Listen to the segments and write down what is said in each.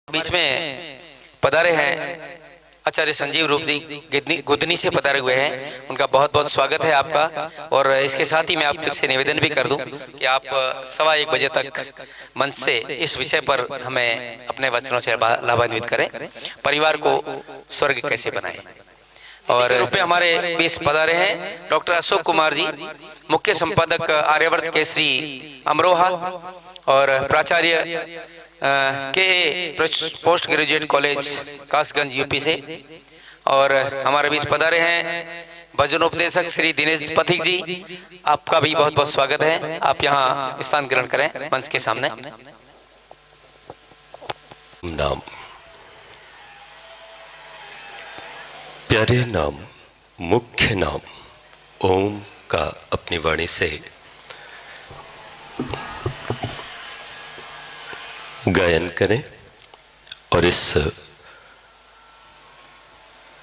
बीच में पधारे हैं आचार्य संजीव रूप जी गुदनी से पधारे हुए हैं। उनका बहुत बहुत स्वागत है आपका। और इसके साथ ही मैं आपसे निवेदन भी कर दूं कि आप 1:15 बजे तक मंच से इस विषय पर हमें अपने वचनों से लाभान्वित करें, परिवार को स्वर्ग कैसे बनाएं। और रूप में हमारे बीच पधारे हैं डॉक्टर अशोक कुमार जी, मुख्य संपादक आर्यवर्त केसरी अमरोहा और प्राचार्य के post graduate college Kasganj UP से। और हमारे बीच पधारे हैं भजन उपदेशक श्री दिनेश पथिक जी, आपका भी बहुत बहुत स्वागत है। आप यहाँ स्थान ग्रहण करें मंच के सामने। नाम प्यारे नाम, मुख्य नाम ओम का अपनी वाणी से गायन करें और इस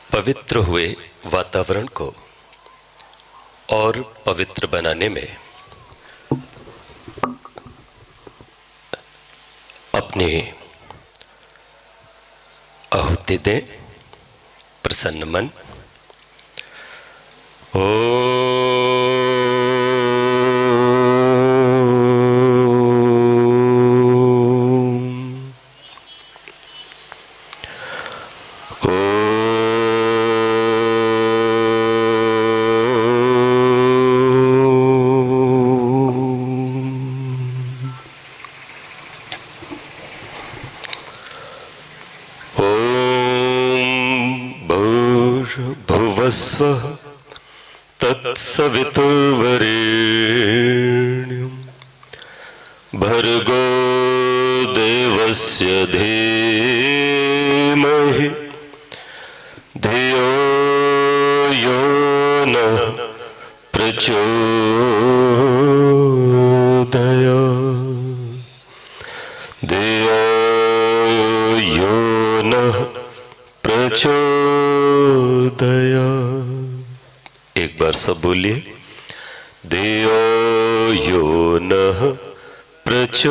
पवित्र हुए वातावरण को और पवित्र बनाने में अपनी आहुति दें। प्रसन्न मन। भुवस्वः तत्सवितुर्वरेण्यं भर्गो देवस्य धीमहि धियो यो नः प्रचोदयात्। धियो यो नः प्रचोदयात्। एक बार सब बोलिए, धियो यो नः प्रचोदयात्।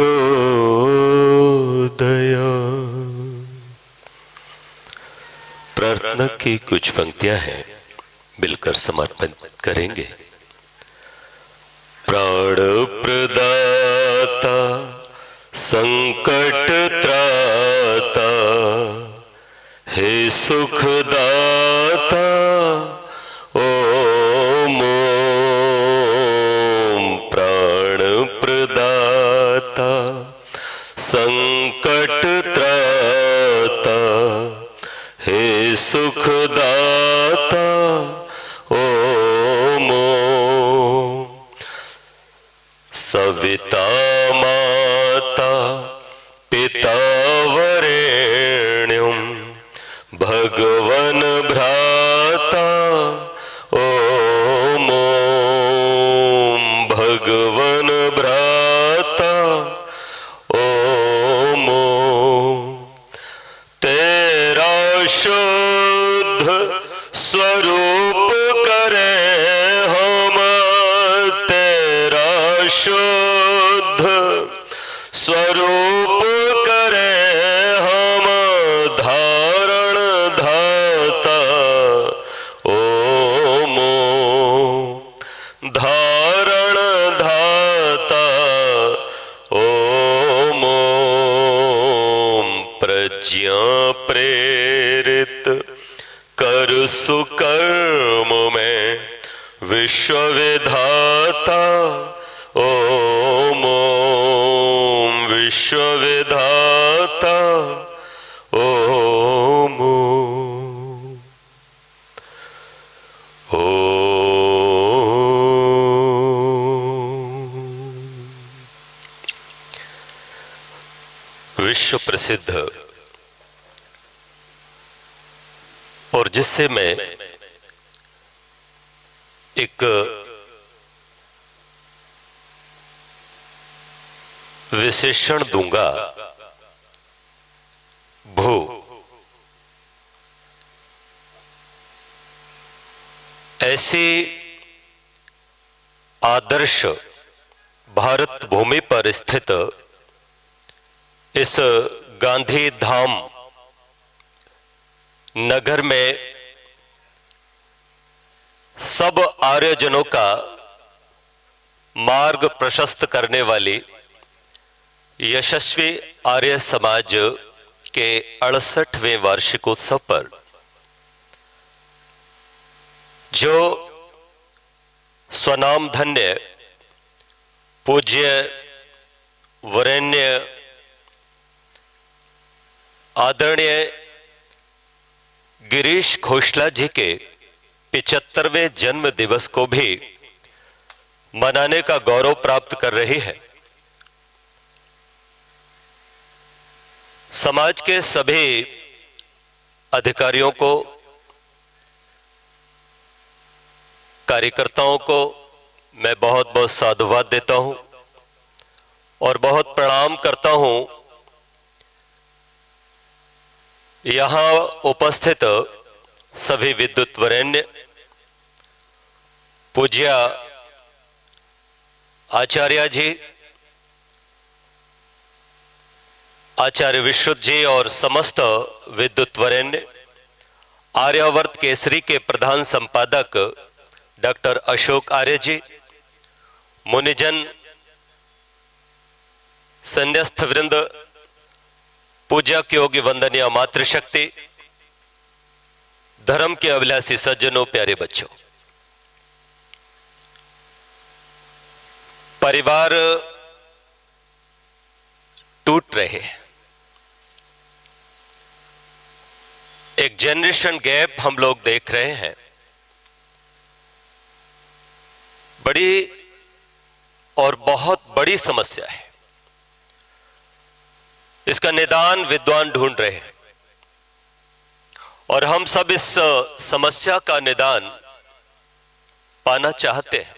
प्रार्थना की कुछ पंक्तियां हैं, मिलकर समर्पण करेंगे। प्राण प्रदाता संकट त्राता हे सुखदाता ओम ओम। प्राण प्रदाता संकट त्राता हे सुखदाता ओम ओम। सविता माता पिता वरेण्यं भगवन भ्राता ओम ओम। भगवन भ्राता ओम ओम। तेरा शुद्ध स्वरूप करें हम, तेरा शुद्ध स्वरूप करें हम, धारण धाता ओम ओम। धारण धाता ओम ओम। प्रज्ञा प्रेरित कर सुकर्म में विश्व विधाता ओम ओम। विश्व विधाता ओम ओम। विश्व प्रसिद्ध और जिससे मैं एक विशेषण दूंगा, भू। ऐसी आदर्श भारत भूमि पर स्थित इस गांधी धाम नगर में सब आर्यजनों का मार्ग प्रशस्त करने वाली यशस्वी आर्य समाज के 68वें वार्षिकोत्सव पर जो स्वनाम धन्य पूज्य वरेण्य आदरणीय गिरीश खोसला जी के 75वें जन्म दिवस को भी मनाने का गौरव प्राप्त कर रही है। समाज के सभी अधिकारियों को, कार्यकर्ताओं को मैं बहुत बहुत साधुवाद देता हूं और बहुत प्रणाम करता हूं। यहां उपस्थित सभी विद्युत वरेण्य, पूज्य आचार्य जी, आचार्य विश्रुत जी और समस्त विद्युत वरेण्य, आर्यावर्त केसरी के प्रधान संपादक डॉक्टर अशोक आर्य जी, मुनिजन, संन्यास्त वृंद, पूजा की योगी वंदनीय मातृशक्ति, धर्म के अभिलाषी सज्जनों, प्यारे बच्चों, परिवार टूट रहे हैं। एक जनरेशन गैप हम लोग देख रहे हैं। बड़ी और बहुत बड़ी समस्या है। इसका निदान विद्वान ढूंढ रहे हैं और हम सब इस समस्या का निदान पाना चाहते हैं।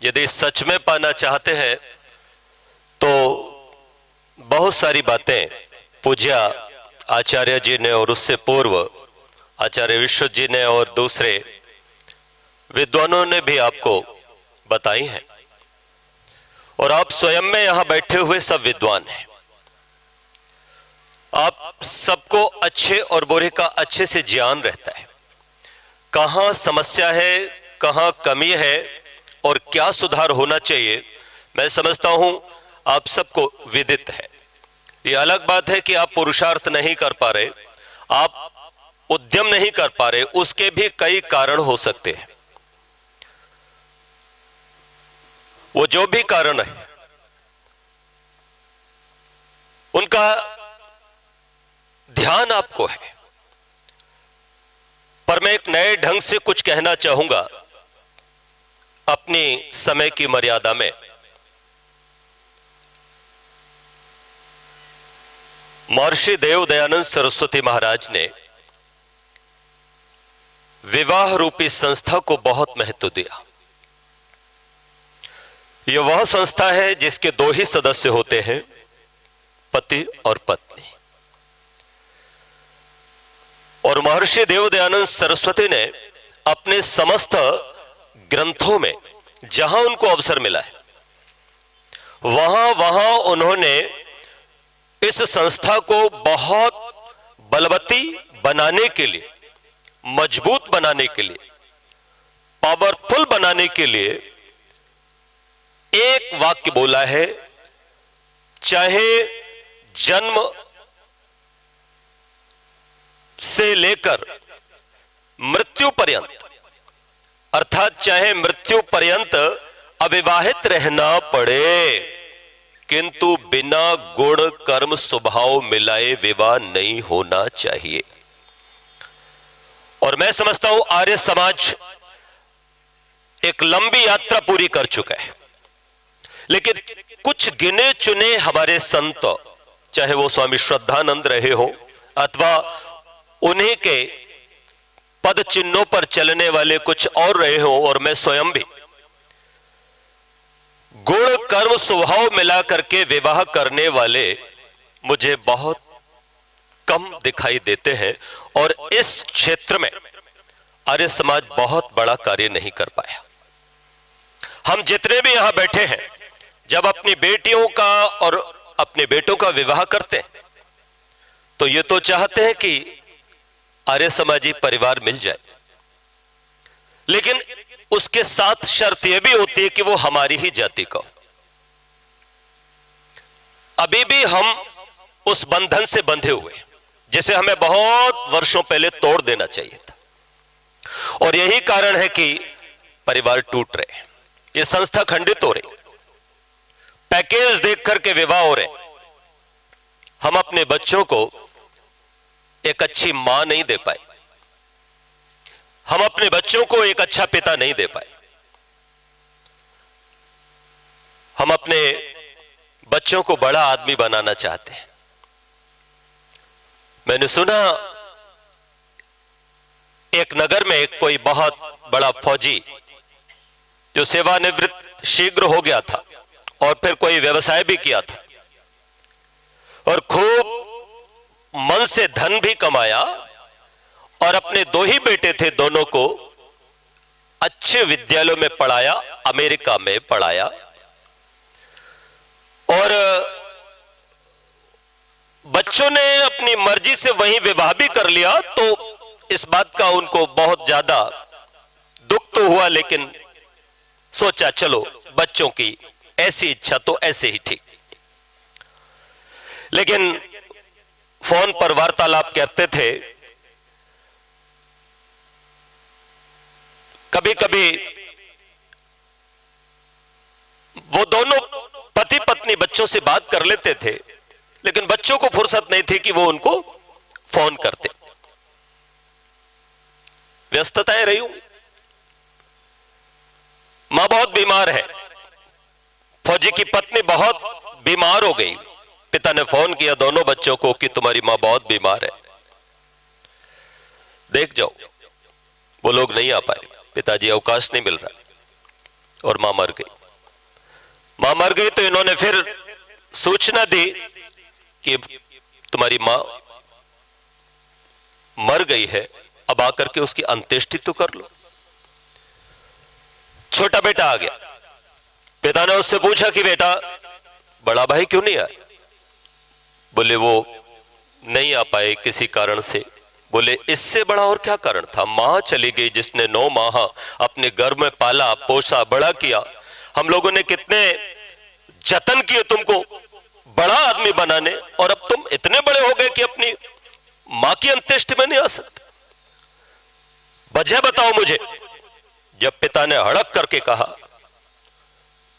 यदि सच में पाना चाहते हैं तो बहुत सारी बातें पूज्य आचार्य जी ने और उससे पूर्व आचार्य विश्रुत जी ने और दूसरे विद्वानों ने भी आपको बताई हैं और आप स्वयं में यहां बैठे हुए सब विद्वान हैं। आप सबको अच्छे और बुरे का अच्छे से ज्ञान रहता है। कहां समस्या है, कहां कमी है और क्या सुधार होना चाहिए, मैं समझता हूं आप सबको विदित है। ये अलग बात है कि आप पुरुषार्थ नहीं कर पा रहे, आप उद्यम नहीं कर पा रहे, उसके भी कई कारण हो सकते हैं। वो जो भी कारण है उनका ध्यान आपको है, पर मैं एक नए ढंग से कुछ कहना चाहूंगा अपनी समय की मर्यादा में। महर्षि देव दयानंद सरस्वती महाराज ने विवाह रूपी संस्था को बहुत महत्व दिया। यह वह संस्था है जिसके दो ही सदस्य होते हैं, पति और पत्नी। और महर्षि देव दयानंद सरस्वती ने अपने समस्त ग्रंथों में जहां उनको अवसर मिला है वहां वहां उन्होंने इस संस्था को बहुत बलवती बनाने के लिए, मजबूत बनाने के लिए, पावरफुल बनाने के लिए एक वाक्य बोला है, चाहे जन्म से लेकर मृत्यु पर्यंत, अर्थात चाहे मृत्यु पर्यंत अविवाहित रहना पड़े, किंतु बिना गुण कर्म स्वभाव मिलाए विवाह नहीं होना चाहिए। और मैं समझता हूं आर्य समाज एक लंबी यात्रा पूरी कर चुका है, लेकिन कुछ गिने चुने हमारे संत, चाहे वो स्वामी श्रद्धानंद रहे हो अथवा उन्हीं के पद चिन्हों पर चलने वाले कुछ और रहे हो, और मैं स्वयं भी, गुण कर्म स्वभाव मिला करके विवाह करने वाले मुझे बहुत कम दिखाई देते हैं। और इस क्षेत्र में आर्य समाज बहुत बड़ा कार्य नहीं कर पाया। हम जितने भी यहां बैठे हैं, जब अपनी बेटियों का और अपने बेटों का विवाह करते हैं तो ये तो चाहते हैं कि आर्य समाजी परिवार मिल जाए, लेकिन उसके साथ शर्त यह भी होती है कि वो हमारी ही जाति का हो। अभी भी हम उस बंधन से बंधे हुए जिसे हमें बहुत वर्षों पहले तोड़ देना चाहिए था, और यही कारण है कि परिवार टूट रहे, ये संस्था खंडित हो रही, पैकेज देख करके विवाह हो रहे। हम अपने बच्चों को एक अच्छी मां नहीं दे पाए, हम अपने बच्चों को एक अच्छा पिता नहीं दे पाए, हम अपने बच्चों को बड़ा आदमी बनाना चाहते हैं। मैंने सुना एक नगर में कोई बहुत बड़ा फौजी जो सेवानिवृत्त शीघ्र हो गया था और फिर कोई व्यवसाय भी किया था और खूब मन से धन भी कमाया, और अपने दो ही बेटे थे, दोनों को अच्छे विद्यालयों में पढ़ाया, अमेरिका में पढ़ाया, और बच्चों ने अपनी मर्जी से वहीं विवाह भी कर लिया। तो इस बात का उनको बहुत ज्यादा दुख तो हुआ, लेकिन सोचा चलो बच्चों की ऐसी इच्छा तो ऐसे ही ठीक। लेकिन फोन पर वार्तालाप करते थे, कभी कभी वो दोनों पति पत्नी बच्चों से बात कर लेते थे, लेकिन बच्चों को फुर्सत नहीं थी कि वो उनको फोन करते, व्यस्तताएं रही होंगी। मां बहुत बीमार है, फौजी की पत्नी बहुत बीमार हो गई, पिता ने फोन किया दोनों बच्चों को कि तुम्हारी मां बहुत बीमार है, देख जाओ। वो लोग नहीं आ पाए, पिताजी अवकाश नहीं मिल रहा, और मां मर गई। मां मर गई तो इन्होंने फिर सूचना दी कि तुम्हारी मां मर गई है, अब आकर के उसकी अंत्येष्टि तो कर लो। छोटा बेटा आ गया, पिता ने उससे पूछा कि बेटा बड़ा भाई क्यों नहीं आया? बोले वो नहीं आ पाए किसी कारण से। बोले इससे बड़ा और क्या कारण था? मां चली गई जिसने 9 माह अपने गर्भ में पाला पोसा बड़ा किया, हम लोगों ने कितने जतन किए तुमको बड़ा आदमी बनाने, और अब तुम इतने बड़े हो गए कि अपनी मां की अंत्येष्टि में नहीं आ सकते। वजह बताओ मुझे। जब पिता ने हड़क करके कहा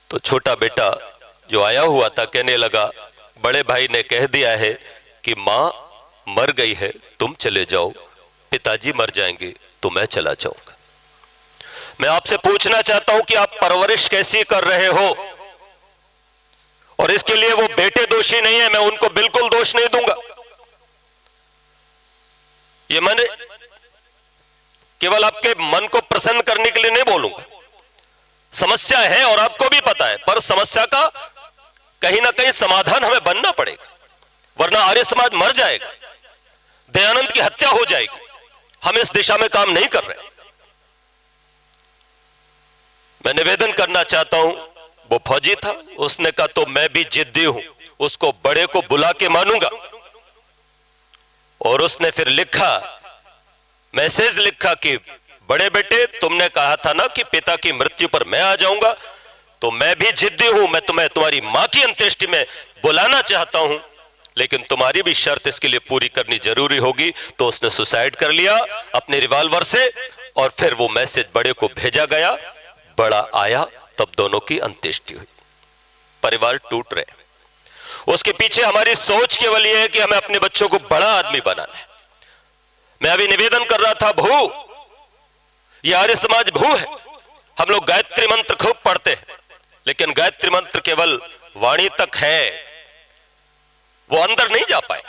तो छोटा बेटा जो आया हुआ था कहने लगा, बड़े भाई ने कह दिया है कि मां मर गई है, तुम चले जाओ, पिताजी मर जाएंगे तो मैं चला जाऊंगा। मैं आपसे पूछना चाहता हूं कि आप परवरिश कैसी कर रहे हो? और इसके लिए वो बेटे दोषी नहीं है, मैं उनको बिल्कुल दोष नहीं दूंगा। ये मैंने केवल आपके मन को प्रसन्न करने के लिए नहीं बोलूंगा। समस्या है और आपको भी पता है, पर समस्या का कहीं ना कहीं समाधान हमें बनना पड़ेगा, वरना आर्य समाज मर जाएगा, दयानंद की हत्या हो जाएगी। हम इस दिशा में काम नहीं कर रहे। मैं निवेदन करना चाहता हूं, वो फौजी था, उसने कहा तो मैं भी जिद्दी हूं, उसको बड़े को बुला के मानूंगा। और उसने फिर लिखा, मैसेज लिखा कि बड़े बेटे तुमने कहा था ना कि पिता की मृत्यु पर मैं आ जाऊंगा, तो मैं भी जिद्दी हूं, मैं तुम्हें तुम्हारी मां की अंत्येष्टि में बुलाना चाहता हूं, लेकिन तुम्हारी भी शर्त इसके लिए पूरी करनी जरूरी होगी। तो उसने सुसाइड कर लिया अपने रिवॉल्वर से, और फिर वो मैसेज बड़े को भेजा गया, बड़ा आया, तब दोनों की अंत्येष्टि हुई। परिवार टूट रहे। उसके पीछे हमारी सोच केवल यह है कि हमें अपने बच्चों को बड़ा आदमी बनाना है। मैं अभी निवेदन कर रहा था, भू, यह आर्य समाज भू है। हम लोग गायत्री मंत्र खूब पढ़ते हैं, लेकिन गायत्री मंत्र केवल वाणी तक है, वो अंदर नहीं जा पाए।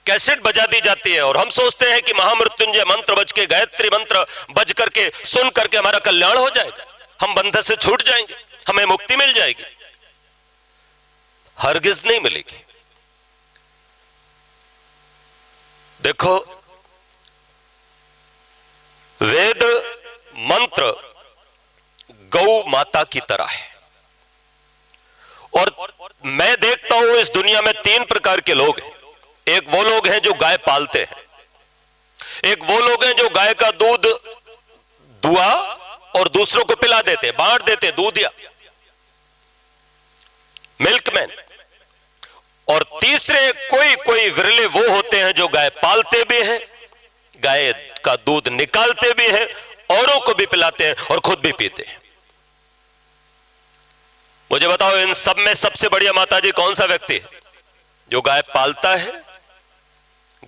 कैसेट बजा दी जाती है और हम सोचते हैं कि महामृत्युंजय मंत्र बज के, गायत्री मंत्र बज करके, सुन करके हमारा कल्याण हो जाएगा, हम बंधन से छूट जाएंगे, हमें मुक्ति मिल जाएगी। हरगिज नहीं मिलेगी। देखो, वेद मंत्र गौ माता की तरह है, और मैं देखता हूं इस दुनिया में 3 प्रकार के लोग हैं। एक वो लोग हैं जो गाय पालते हैं, एक वो लोग हैं जो गाय का दूध दुआ और दूसरों को पिला देते, बांट देते, दूधिया, मिल्कमैन। और तीसरे कोई कोई विरले वो होते हैं जो गाय पालते भी हैं, गाय का दूध निकालते भी हैं, औरों को भी पिलाते हैं और खुद भी पीते हैं। मुझे बताओ, इन सब में सबसे बढ़िया माताजी कौन सा व्यक्ति है? जो गाय पालता है,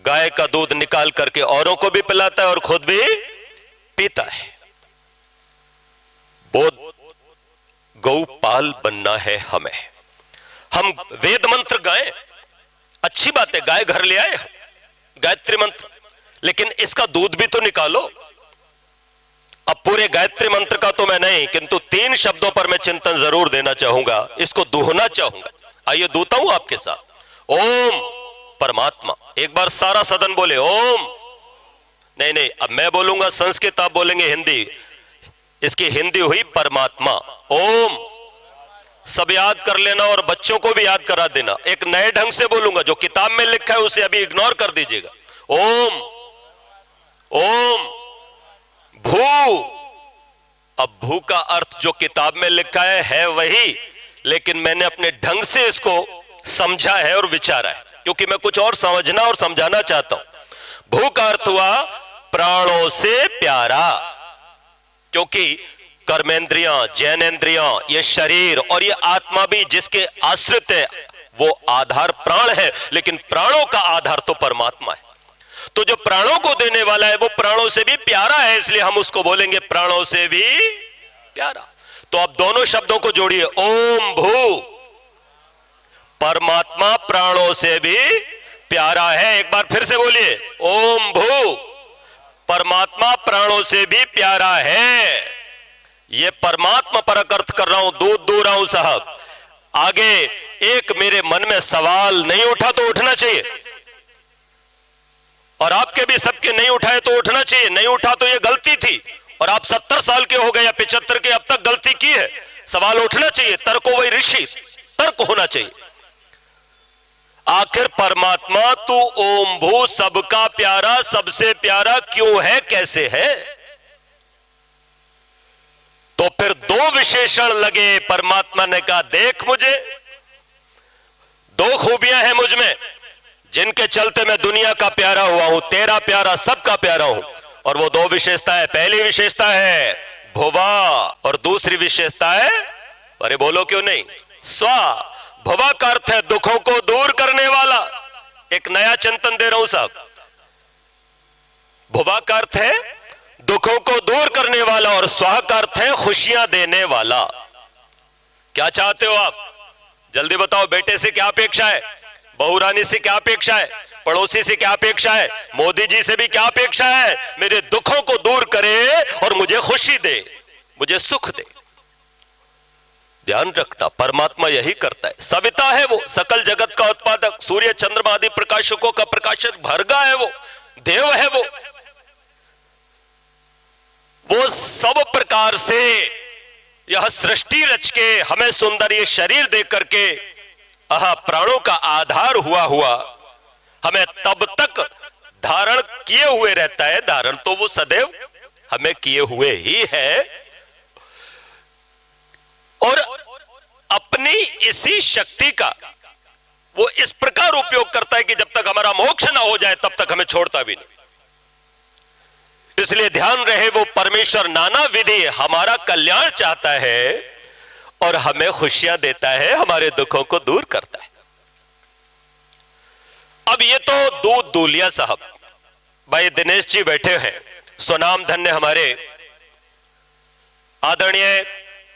गाय का दूध निकाल करके औरों को भी पिलाता है और खुद भी पीता है। वो गौपाल बनना है हमें। हम वेद मंत्र गाएं, अच्छी बात है, गाय घर ले आए, गायत्री मंत्र, लेकिन इसका दूध भी तो निकालो। अब पूरे गायत्री मंत्र का तो मैं नहीं, किंतु 3 शब्दों पर मैं चिंतन जरूर देना चाहूंगा, इसको दोहना चाहूंगा। आइए दूता हूं आपके साथ। ओम परमात्मा, एक बार सारा सदन बोले ओम। नहीं नहीं, अब मैं बोलूंगा संस्कृत, आप बोलेंगे हिंदी। इसकी हिंदी हुई परमात्मा। ओम, सब याद कर लेना और बच्चों को भी याद करा देना। एक नए ढंग से बोलूंगा, जो किताब में लिखा है उसे अभी इग्नोर कर दीजिएगा। ओम, ओम भू। अब भू का अर्थ जो किताब में लिखा है वही, लेकिन मैंने अपने ढंग से इसको समझा है और विचारा है, क्योंकि मैं कुछ और समझना और समझाना चाहता हूं। भू का अर्थ हुआ प्राणों से प्यारा, क्योंकि कर्मेंद्रियां, ज्ञानेंद्रियां, ये शरीर और ये आत्मा भी जिसके आश्रित है, वो आधार प्राण है, लेकिन प्राणों का आधार तो परमात्मा है। तो जो प्राणों को देने वाला है वो प्राणों से भी प्यारा है, इसलिए हम उसको बोलेंगे प्राणों से भी प्यारा। तो आप दोनों शब्दों को जोड़िए, ओम भू, परमात्मा प्राणों से भी प्यारा है। एक बार फिर से बोलिए, ओम भू, परमात्मा प्राणों से भी प्यारा है। ये परमात्मा परक अर्थ कर रहा हूं, दूध दू रहा हूं साहब। आगे एक मेरे मन में सवाल नहीं उठा तो उठना चाहिए, और आपके भी सबके नहीं उठाए तो उठना चाहिए। नहीं उठा तो ये गलती थी, और आप 70 साल के हो गए या 75 के, अब तक गलती की है। सवाल उठना चाहिए, तर्को वही ऋषि, तर्क होना चाहिए। आखिर परमात्मा तू ओम भू, सबका प्यारा, सबसे प्यारा क्यों है, कैसे है? तो फिर 2 विशेषण लगे। परमात्मा ने कहा, देख मुझे 2 खूबियां हैं मुझ में, जिनके चलते मैं दुनिया का प्यारा हुआ हूं, तेरा प्यारा, सबका प्यारा हूं। और वो 2 विशेषता है। पहली विशेषता है भुवा, और दूसरी विशेषता है, अरे बोलो क्यों नहीं, स्वा। भुवा का अर्थ है दुखों को दूर करने वाला। एक नया चिंतन दे रहा हूं साहब। भुवा का अर्थ है दुखों को दूर करने वाला, और स्वा का अर्थ है खुशियां देने वाला। क्या चाहते हो आप? जल्दी बताओ। बेटे से क्या अपेक्षा है? बहू रानी से क्या अपेक्षा है? पड़ोसी से क्या अपेक्षा है? मोदी जी से भी क्या अपेक्षा है? मेरे दुखों को दूर करे और मुझे खुशी दे, मुझे सुख दे। ध्यान रखना, परमात्मा यही करता है। सविता है वो, सकल जगत का उत्पादक, सूर्य चंद्रमा आदि प्रकाशकों का प्रकाशक, भर्गा है वो, देव है वो सब प्रकार से यह सृष्टि रच के हमें सुंदर ये शरीर दे करके प्राणों का आधार हुआ हमें तब तक धारण किए हुए रहता है। धारण तो वो सदैव हमें किए हुए ही है, और अपनी इसी शक्ति का वो इस प्रकार उपयोग करता है कि जब तक हमारा मोक्ष ना हो जाए तब तक हमें छोड़ता भी नहीं। इसलिए ध्यान रहे, वो परमेश्वर नाना विधि हमारा कल्याण चाहता है और हमें खुशियां देता है, हमारे दुखों को दूर करता है। अब ये तो दूध दूलिया साहब, भाई दिनेश जी बैठे हैं, स्वनाम धन्य हमारे आदरणीय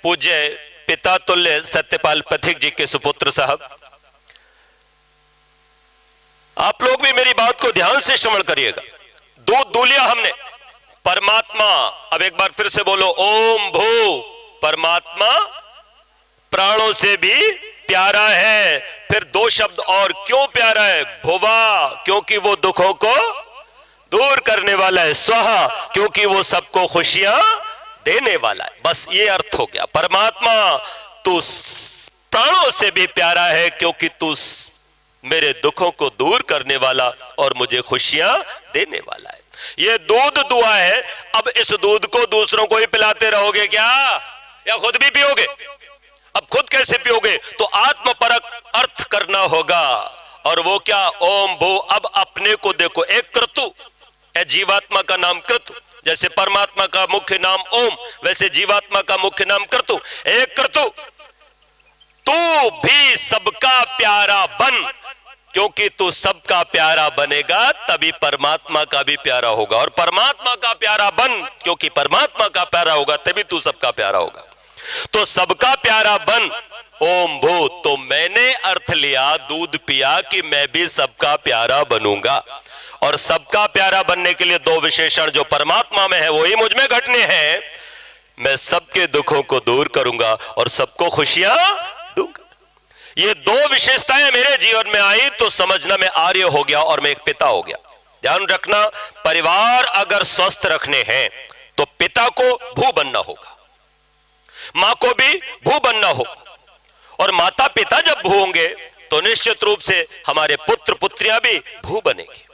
पूज्य पिता तुल्य सत्यपाल पथिक जी के सुपुत्र साहब। आप लोग भी मेरी बात को ध्यान से श्रवण करिएगा। दूध दूलिया हमने, परमात्मा, अब एक बार फिर से बोलो, ओम भू, परमात्मा प्राणों से भी प्यारा है। फिर 2 शब्द और, क्यों प्यारा है? भुवा, क्योंकि वो दुखों को दूर करने वाला है। स्वाहा, क्योंकि वो सबको खुशियां देने वाला है। बस ये अर्थ हो गया। परमात्मा तू प्राणों से भी प्यारा है, क्योंकि तू मेरे दुखों को दूर करने वाला और मुझे खुशियां देने वाला है। ये दूध दुआ है। अब इस दूध को दूसरों को ही पिलाते रहोगे क्या, या खुद भी पियोगे? अब खुद कैसे पियोगे? तो आत्मपरक अर्थ करना होगा। और वो क्या? ओम भू। अब अपने को देखो, एक क्रतु है, जीवात्मा का नाम क्रतु। जैसे परमात्मा का मुख्य नाम ओम, वैसे जीवात्मा का मुख्य नाम क्रतु। एक क्रतु, तू भी सबका प्यारा बन, क्योंकि तू सबका प्यारा बनेगा तभी परमात्मा का भी प्यारा होगा। और परमात्मा का प्यारा बन, क्योंकि परमात्मा का प्यारा होगा तभी तू सबका प्यारा होगा। तो सबका प्यारा बन, ओम भू। तो मैंने अर्थ लिया, दूध पिया, कि मैं भी सबका प्यारा बनूंगा। और सबका प्यारा बनने के लिए दो विशेषण जो परमात्मा में है वही मुझ में घटने हैं। मैं सबके दुखों को दूर करूंगा और सबको खुशियां दूंगा। ये दो विशेषताएं मेरे जीवन में आई तो समझना मैं आर्य हो गया और मैं एक पिता हो गया। ध्यान रखना, परिवार अगर स्वस्थ रखने हैं तो पिता को भू बनना होगा, मां को भी भू बनना होगा। और माता पिता जब भू होंगे तो निश्चित रूप से हमारे पुत्र पुत्रियां भी भू बनेंगे।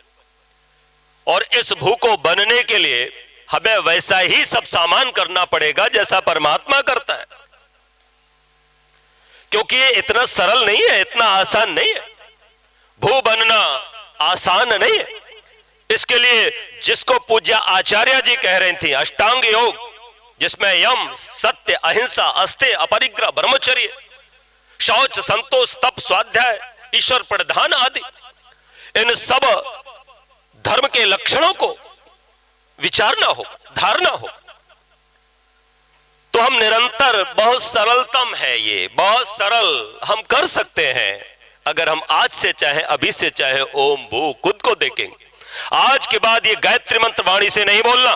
और इस भू को बनने के लिए हमें वैसा ही सब सामान करना पड़ेगा जैसा परमात्मा करता है, क्योंकि ये इतना सरल नहीं है, इतना आसान नहीं है। भू बनना आसान नहीं है। इसके लिए जिसको पूज्य आचार्य जी कह रही थी, अष्टांग योग, जिसमें यम, सत्य, अहिंसा, अस्तेय, अपरिग्रह, ब्रह्मचर्य, शौच, संतोष, तप, स्वाध्याय, ईश्वर प्रधान आदि, इन सब धर्म के लक्षणों को विचारना हो, धारना हो। तो हम निरंतर, बहुत सरलतम है ये, बहुत सरल हम कर सकते हैं अगर हम आज से चाहे, अभी से चाहे, ओम भू खुद को देखेंगे। आज के बाद ये गायत्री मंत्र वाणी से नहीं बोलना,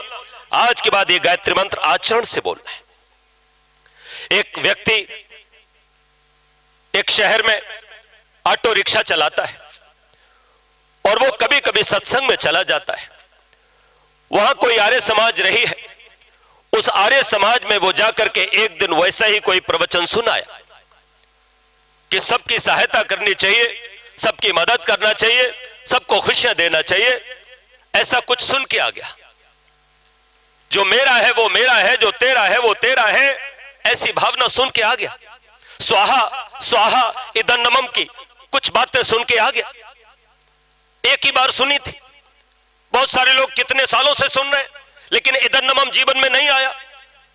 आज के बाद ये गायत्री मंत्र आचरण से बोलना है। एक व्यक्ति एक शहर में ऑटो रिक्शा चलाता है और वो कभी कभी सत्संग में चला जाता है। वहां कोई आर्य समाज रही है, उस आर्य समाज में वो जाकर के एक दिन वैसा ही कोई प्रवचन सुनाया कि सबकी सहायता करनी चाहिए, सबकी मदद करना चाहिए, सबको खुशियां देना चाहिए। ऐसा कुछ सुन के आ गया, जो मेरा है वो मेरा है, जो तेरा है वो तेरा है, ऐसी भावना सुन के आ गया। स्वाहा स्वाहा इदन्नमम की कुछ बातें सुन के आ गया। एक ही बार सुनी थी, बहुत सारे लोग कितने सालों से सुन रहे हैं, लेकिन इदन्नमम जीवन में नहीं आया।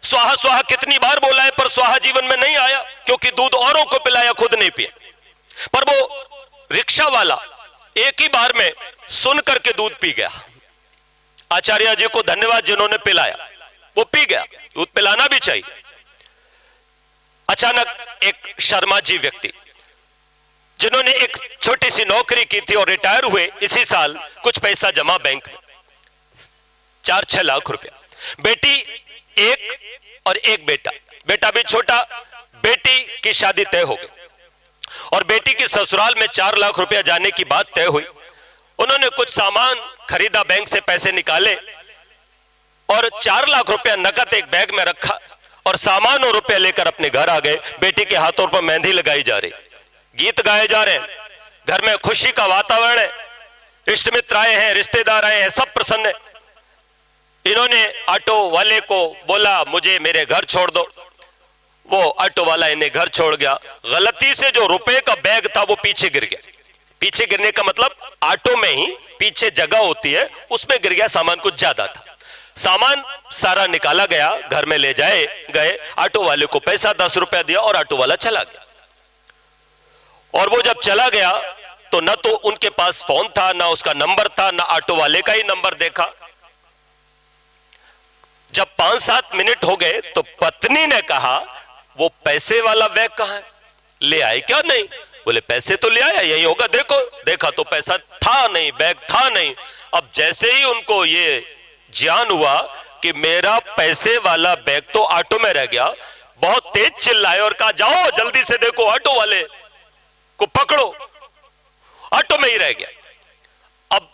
स्वाहा स्वाहा कितनी बार बोला है, पर स्वाहा जीवन में नहीं आया, क्योंकि दूध औरों को पिलाया, खुद नहीं पिया। पर वो रिक्शा वाला एक ही बार में सुन करके दूध पी गया। आचार्य जी को धन्यवाद जिन्होंने पिलाया, वो पी गया। दूध पिलाना भी चाहिए। अचानक एक शर्मा जी व्यक्ति, जिन्होंने एक छोटी सी नौकरी की थी और रिटायर हुए इसी साल, कुछ पैसा जमा बैंक में, 4-6 लाख रुपया, बेटी एक और एक बेटा, बेटा भी छोटा, बेटी की शादी तय हो गई और बेटी की ससुराल में 4 लाख रुपया जाने की बात तय हुई। उन्होंने कुछ सामान खरीदा, बैंक से पैसे निकाले और 4 लाख रुपया नकद एक बैग में रखा और सामान और रुपया लेकर अपने घर आ गए। बेटी के हाथों पर मेहंदी लगाई जा रही, गीत गाए जा रहे हैं, घर में खुशी का वातावरण है, इष्ट मित्र आए हैं, रिश्तेदार आए हैं, सब प्रसन्न है। इन्होंने ऑटो वाले को बोला मुझे मेरे घर छोड़ दो। वो ऑटो वाला इन्हें घर छोड़ गया। गलती से जो रुपए का बैग था वो पीछे गिर गया। पीछे गिरने का मतलब ऑटो में ही पीछे जगह होती है, उसमें गिर गया। सामान कुछ ज्यादा था, सामान सारा निकाला गया, घर में ले जाए गए। ऑटो वाले को पैसा 10 रुपया दिया और ऑटो वाला चला गया। और वो जब चला गया तो न तो उनके पास फोन था, ना उसका नंबर था, ना ऑटो वाले का ही नंबर देखा। जब 5-7 मिनट हो गए तो पत्नी ने कहा वो पैसे वाला बैग कहां है, ले आए क्या? नहीं। बोले पैसे तो ले आया, यही होगा, देखो। देखा तो पैसा था नहीं, बैग था नहीं। अब जैसे ही उनको ये ज्ञान हुआ कि मेरा पैसे वाला बैग तो ऑटो में रह गया, बहुत तेज चिल्लाए और कहा जाओ जल्दी से देखो, ऑटो वाले को पकड़ो, ऑटो में ही रह गया। अब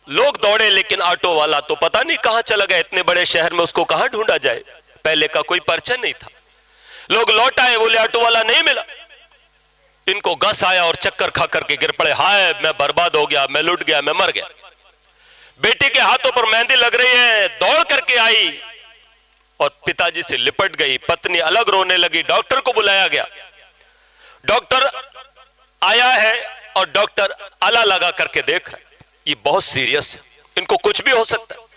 लोग दौड़े, लेकिन ऑटो वाला तो पता नहीं कहां चला गया। इतने बड़े शहर में उसको कहां ढूंढा जाए, पहले का कोई परिचय नहीं था। लोग लौट आए, बोले ऑटो वाला नहीं मिला। इनको गस आया और चक्कर खा करके गिर पड़े। हाय मैं बर्बाद हो गया, मैं लुट गया, मैं मर गया। बेटी के हाथों पर मेहंदी लग रही है, दौड़ करके आई और पिताजी से लिपट गई। पत्नी अलग रोने लगी। डॉक्टर को बुलाया गया। डॉक्टर आया है और डॉक्टर आला लगा करके देख रहा है, ये बहुत सीरियस है, इनको कुछ भी हो सकता है।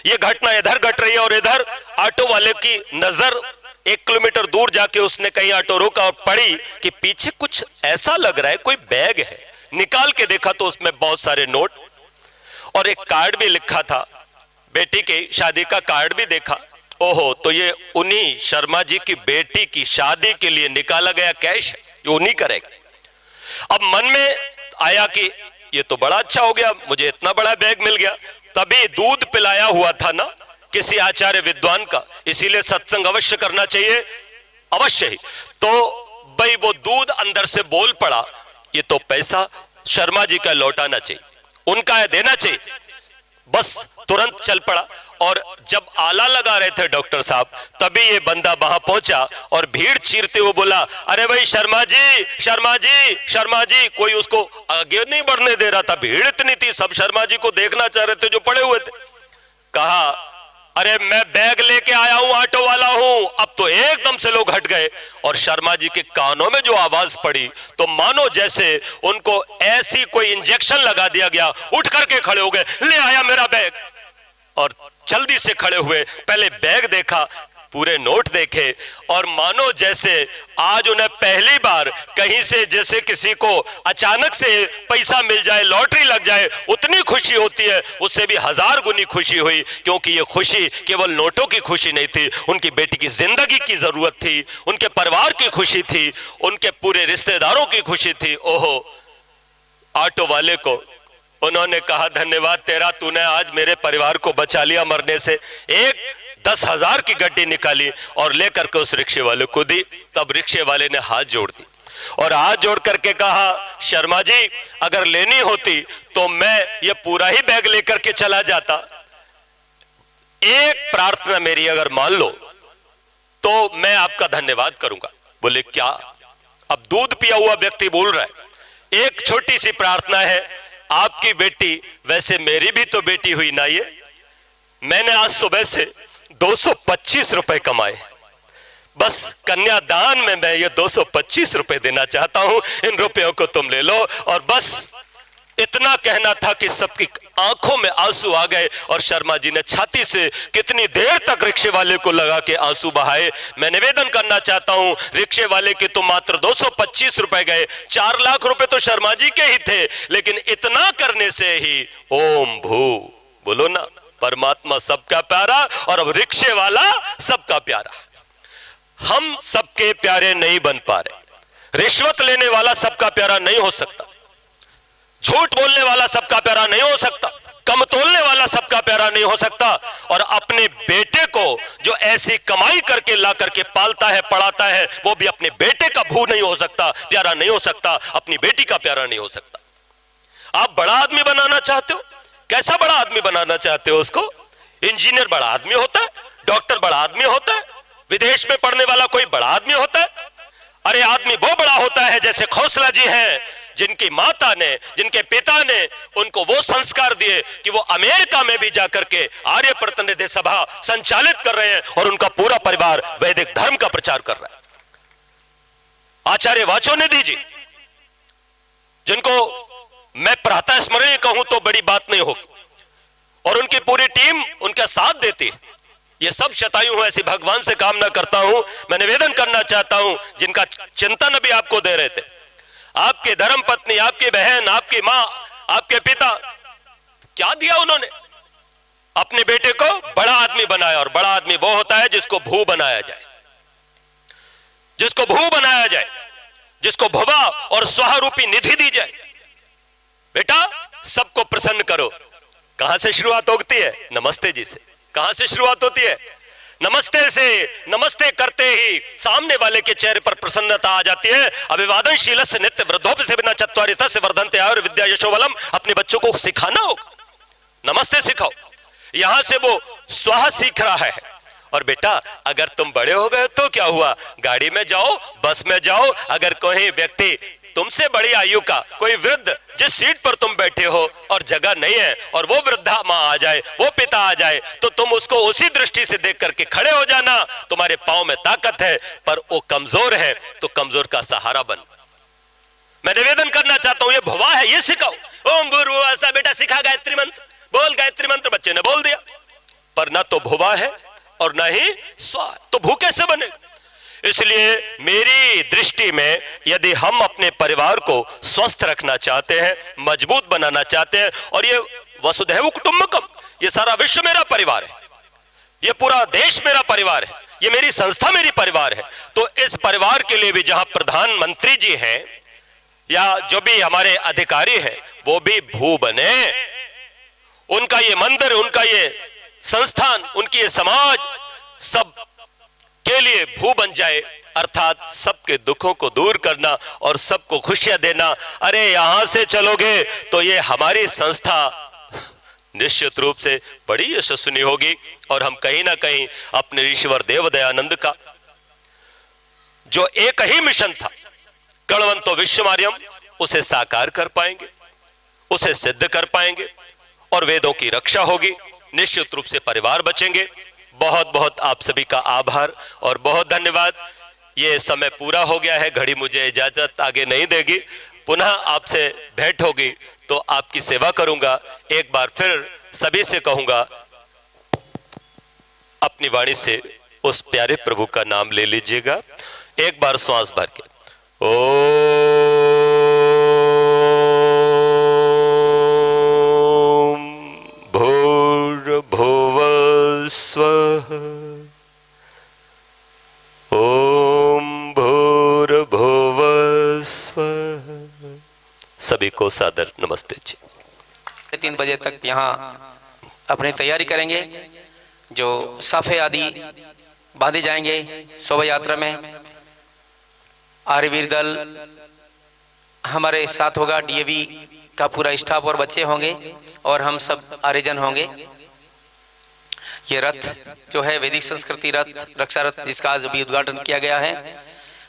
ये घटना इधर घट रही है और इधर ऑटो वाले की नजर 1 किलोमीटर दूर जाके उसने कहीं ऑटो रोका और पड़ी कि पीछे कुछ ऐसा लग रहा है, कोई बैग है। निकाल के देखा तो उसमें बहुत सारे नोट और एक कार्ड भी लिखा था, बेटी की शादी का कार्ड भी देखा। ओहो, तो ये उन्हीं शर्मा जी की बेटी की शादी के लिए निकाला गया कैश है, ये उन्हीं करेगा। अब मन में आया कि ये तो बड़ा अच्छा हो गया, मुझे इतना बड़ा बैग मिल गया। तभी दूध पिलाया हुआ था ना किसी आचार्य विद्वान का, इसीलिए सत्संग अवश्य करना चाहिए, अवश्य ही। तो भाई वो दूध अंदर से बोल पड़ा, ये तो पैसा शर्मा जी का लौटाना चाहिए, उनका है, देना चाहिए। बस तुरंत चल पड़ा और जब आला लगा रहे थे डॉक्टर साहब, तभी ये बंदा वहां पहुंचा और भीड़ चीरते हुए बोला, अरे भाई शर्मा जी, शर्मा जी, शर्मा जी। कोई उसको आगे नहीं बढ़ने दे रहा था, भीड़ इतनी थी, सब शर्मा जी को देखना चाह रहे थे जो पड़े हुए थे। कहा, अरे मैं बैग लेके आया हूं, ऑटो वाला हूं। अब तो एकदम से लोग हट गए और शर्मा जी के कानों में जो आवाज पड़ी तो मानो जैसे उनको ऐसी कोई इंजेक्शन लगा दिया गया। उठ करके खड़े हो गए, ले आया मेरा बैग, और जल्दी से खड़े हुए, पहले बैग देखा, पूरे नोट देखे, और मानो जैसे आज उन्हें पहली बार कहीं से जैसे किसी को अचानक से पैसा मिल जाए, लॉटरी लग जाए, उतनी खुशी होती है, उससे भी 1000 गुनी खुशी हुई। क्योंकि ये खुशी केवल नोटों की खुशी नहीं थी, उनकी बेटी की जिंदगी की जरूरत थी, उनके परिवार की खुशी थी, उनके पूरे रिश्तेदारों की खुशी थी। ओहो, ऑटो वाले को उन्होंने कहा, धन्यवाद तेरा, तूने आज मेरे परिवार को बचा लिया मरने से। एक 10,000 की गड्डी निकाली और लेकर के उस रिक्शे वाले को दी। तब रिक्शे वाले ने हाथ जोड़ दी और हाथ जोड़ करके कहा, शर्मा जी अगर लेनी होती तो मैं ये पूरा ही बैग लेकर के चला जाता। एक प्रार्थना मेरी अगर मान लो तो मैं आपका धन्यवाद करूंगा। बोले क्या? अब दूध पिया हुआ व्यक्ति बोल रहा है, एक छोटी सी प्रार्थना है, आपकी बेटी, वैसे मेरी भी तो बेटी हुई ना, ये मैंने आज सुबह से 225 रुपए कमाए, बस कन्यादान में मैं ये 225 रुपए देना चाहता हूं, इन रुपयों को तुम ले लो। और बस इतना कहना था कि सबकी आंखों में आंसू आ गए और शर्मा जी ने छाती से कितनी देर तक रिक्शे वाले को लगा के आंसू बहाए। मैं निवेदन करना चाहता हूं, रिक्शे वाले के तो मात्र 225 रुपए गए, 4 लाख रुपए तो शर्मा जी के ही थे, लेकिन इतना करने से ही ओम भू, बोलो ना, परमात्मा सबका प्यारा और अब रिक्शे वाला सबका प्यारा। हम सबके प्यारे नहीं बन पा रहे। रिश्वत लेने वाला सबका प्यारा नहीं हो सकता, झूठ बोलने वाला सबका प्यारा नहीं हो सकता, कम तोलने वाला सबका प्यारा नहीं हो सकता, और अपने बेटे को जो ऐसी कमाई करके ला करके पालता है, पढ़ाता है, वो भी अपने बेटे का भू नहीं हो सकता, प्यारा नहीं हो सकता, अपनी बेटी का प्यारा नहीं हो सकता। आप बड़ा आदमी बनाना चाहते हो, कैसा बड़ा आदमी बनाना चाहते हो? उसको इंजीनियर बड़ा आदमी होता है, डॉक्टर बड़ा आदमी होता है, विदेश में पढ़ने वाला कोई बड़ा आदमी होता है? अरे आदमी वो बड़ा होता है जैसे खोसला जी हैं, जिनकी माता ने, जिनके पिता ने उनको वो संस्कार दिए कि वो अमेरिका में भी जाकर के आर्य प्रतिनिधि सभा संचालित कर रहे हैं और उनका पूरा परिवार वैदिक धर्म का प्रचार कर रहा है। आचार्य वाचोनिधि जी, जिनको मैं प्रातः स्मरणीय कहूं तो बड़ी बात नहीं होगी, और उनकी पूरी टीम उनका साथ देती है। ये सब शतायु हूं, ऐसी भगवान से कामना करता हूं, मैं निवेदन करना चाहता हूं, जिनका चिंतन अभी आपको दे रहे थे, आपके धर्म पत्नी, आपकी बहन, आपकी मां, आपके पिता, क्या दिया उन्होंने? अपने बेटे को बड़ा आदमी बनाया, और बड़ा आदमी वो होता है जिसको भू बनाया जाए, जिसको भू बनाया जाए, जिसको भुवा और स्वाहा रूपी निधि दी जाए। बेटा सबको प्रसन्न करो। कहां से शुरुआत होती है? नमस्ते जी से। कहां से शुरुआत होती है? नमस्ते से। नमस्ते करते ही सामने वाले के चेहरे पर प्रसन्नता आ जाती है। अभिवादनशील से नित्य वृद्धोप से बिना चत्वारिता से वर्धनते आयुर विद्या यशोबलम। अपने बच्चों को सिखाना होगा, नमस्ते सिखाओ। यहां से वो स्वाहा सीख रहा है। और बेटा अगर तुम बड़े हो गए तो क्या हुआ, गाड़ी में जाओ, बस में जाओ, अगर कोई व्यक्ति तुमसे बड़ी आयु का कोई वृद्ध जिस सीट पर तुम बैठे हो और जगह नहीं है और वो वृद्धा माँ आ जाए, वो पिता आ जाए, तो तुम उसको उसी दृष्टि से देख करके खड़े हो जाना। तुम्हारे पांव में ताकत है पर वो कमजोर है, तो कमजोर का सहारा बन। मैं निवेदन करना चाहता हूं, ये भुवा है, ये सिखाओ। ओम भूर्भुवः स्वः, बेटा सिखा गायत्री मंत्र, बोल गायत्री मंत्र। बच्चे ने बोल दिया, पर ना तो भुवा है और ना ही स्वा, तो भू कैसे बने? इसलिए मेरी दृष्टि में यदि हम अपने परिवार को स्वस्थ रखना चाहते हैं, मजबूत बनाना चाहते हैं, और ये वसुधैव कुटुंबकम, ये सारा विश्व मेरा परिवार है, ये पूरा देश मेरा परिवार है, ये मेरी संस्था मेरी परिवार है, तो इस परिवार के लिए भी जहां प्रधानमंत्री जी हैं या जो भी हमारे अधिकारी हैं वो भी भू बने, उनका ये मंदिर, उनका ये संस्थान, उनकी ये समाज सब के लिए भू बन जाए, अर्थात सबके दुखों को दूर करना और सबको खुशियां देना। अरे यहां से चलोगे तो ये हमारी संस्था निश्चित रूप से बड़ी यशस्वी होगी और हम कहीं ना कहीं अपने ऋषिवर देव दयानंद का जो एक ही मिशन था, गणवंतो विश्वमार्यम, उसे साकार कर पाएंगे, उसे सिद्ध कर पाएंगे और वेदों की रक्षा होगी। निश्चित रूप से परिवार बचेंगे। बहुत बहुत आप सभी का आभार और बहुत धन्यवाद। ये समय पूरा हो गया है, घड़ी मुझे इजाजत आगे नहीं देगी। पुनः आपसे भेंट होगी तो आपकी सेवा करूंगा। एक बार फिर सभी से कहूंगा, अपनी वाणी से उस प्यारे प्रभु का नाम ले लीजिएगा। एक बार श्वास भर के ओम भूर्भुवः स्वः, ओम भूर्भुवः स्वः। सभी को सादर नमस्ते जी। 3 बजे तक यहाँ अपनी तैयारी करेंगे। जो साफे आदि बांधे जाएंगे शोभा यात्रा में। आर्यवीर दल हमारे साथ होगा, डीएवी का पूरा स्टाफ और बच्चे होंगे और हम सब आर्यजन होंगे। ये रथ जो है वैदिक संस्कृति रथ, रक्षा रथ, जिसका आज अभी उद्घाटन किया गया है,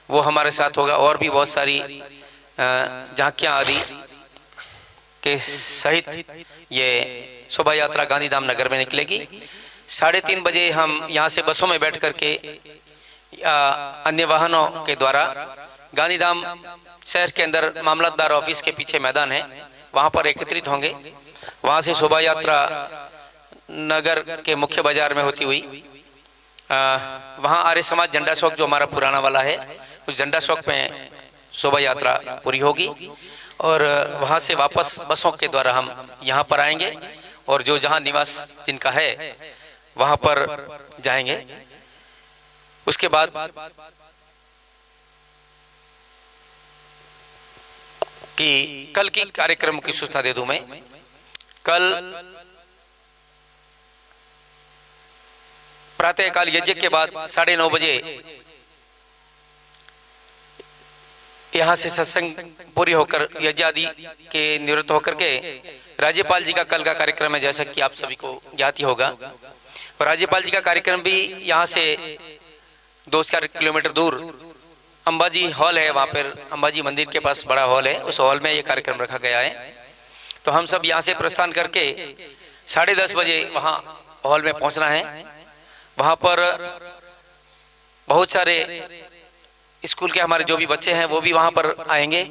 वो हमारे साथ होगा। और भी बहुत सारी झांकियां आदि के सहित ये शोभा यात्रा गांधीधाम नगर में निकलेगी। 3:30 बजे हम यहाँ से बसों में बैठ करके अन्य वाहनों के द्वारा गांधीधाम शहर के अंदर मामलतदार ऑफिस के पीछे मैदान है, वहां पर एकत्रित होंगे। वहां से शोभा यात्रा नगर के मुख्य बाजार में होती हुई वहां आर्य समाज झंडा चौक जो हमारा पुराना वाला है, उस झंडा चौक में शोभा यात्रा पूरी होगी और वहां से वापस बसों के द्वारा हम यहाँ पर आएंगे और जो जहाँ निवास जिनका है वहां पर जाएंगे। उसके बाद कि कल की कार्यक्रम की सूचना दे दूं मैं। कल प्रातःकाल यज्ञ के बाद 9:30 बजे यहाँ से सत्संग पूरी होकर यज्ञ आदि के निवृत्त होकर के राज्यपाल जी का कल का कार्यक्रम है, जैसा कि आप सभी को ज्ञात ही होगा। और राज्यपाल जी का कार्यक्रम भी यहाँ से 2-4 किलोमीटर दूर अंबाजी हॉल है, वहाँ पर अंबाजी मंदिर के पास बड़ा हॉल है, उस हॉल में ये कार्यक्रम रखा गया है। तो हम सब यहाँ से प्रस्थान करके 10:30 बजे वहाँ हॉल में पहुँचना है। वहाँ पर बहुत सारे स्कूल के हमारे जो भी बच्चे हैं वो भी वहाँ पर आएंगे,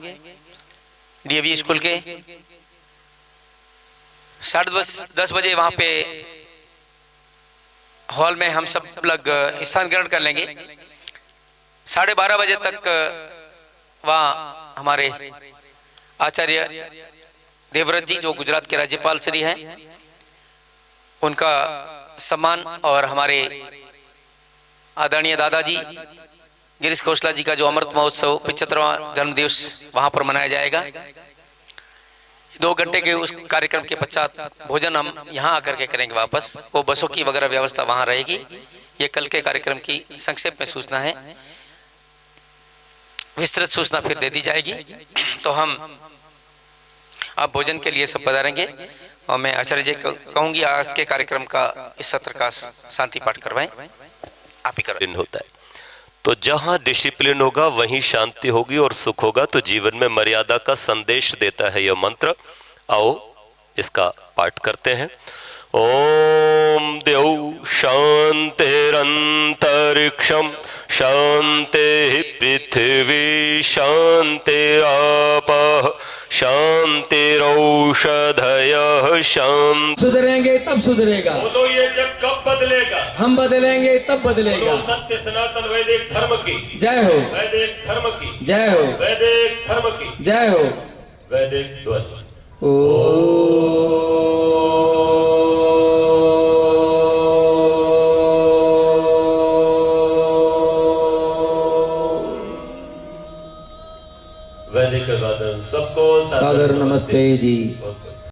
डीएवी स्कूल के। 10:30 बजे वहाँ पे हॉल में हम सब लोग स्थान ग्रहण कर लेंगे। 12:30 बजे तक वहाँ हमारे आचार्य देवव्रत जी जो गुजरात के राज्यपाल श्री हैं, उनका सम्मान और हमारे आदरणीय दादाजी गिरीश खोसला जी का जो अमृत महोत्सव 75वां जन्म दिवस वहां पर मनाया जाएगा। 2 घंटे के उस कार्यक्रम के पश्चात भोजन हम यहाँ आकर के करेंगे वापस। वो बसों की वगैरह व्यवस्था वहां रहेगी। ये कल के कार्यक्रम की संक्षेप में सूचना है, विस्तृत सूचना फिर दे दी जाएगी। तो हम आप भोजन के लिए सब पधारेंगे और मैं आचार्य जी कहूंगी आज के कार्यक्रम का इस सत्र का शांति पाठ करवाएं। आप ही करें। दिन होता है तो जहां डिसिप्लिन होगा वहीं शांति होगी और सुख होगा। तो जीवन में मर्यादा का संदेश देता है यह मंत्र। आओ इसका पाठ करते हैं। ओम द्यौ शांतिरंतरिक्षम शांति पृथ्वी शांतिरापः शांतिरौषधयः शांति। सुधरेंगे तब सुधरेगा। बोलो ये जग कब बदलेगा? हम बदलेंगे तब बदलेगा। बोलो सत्य सनातन वैदिक धर्म की जय हो, वैदिक धर्म की जय हो, वैदिक धर्म की जय हो। वैदिक ध्वनि। ओ वैदिक वादन सबको सादर नमस्ते जी।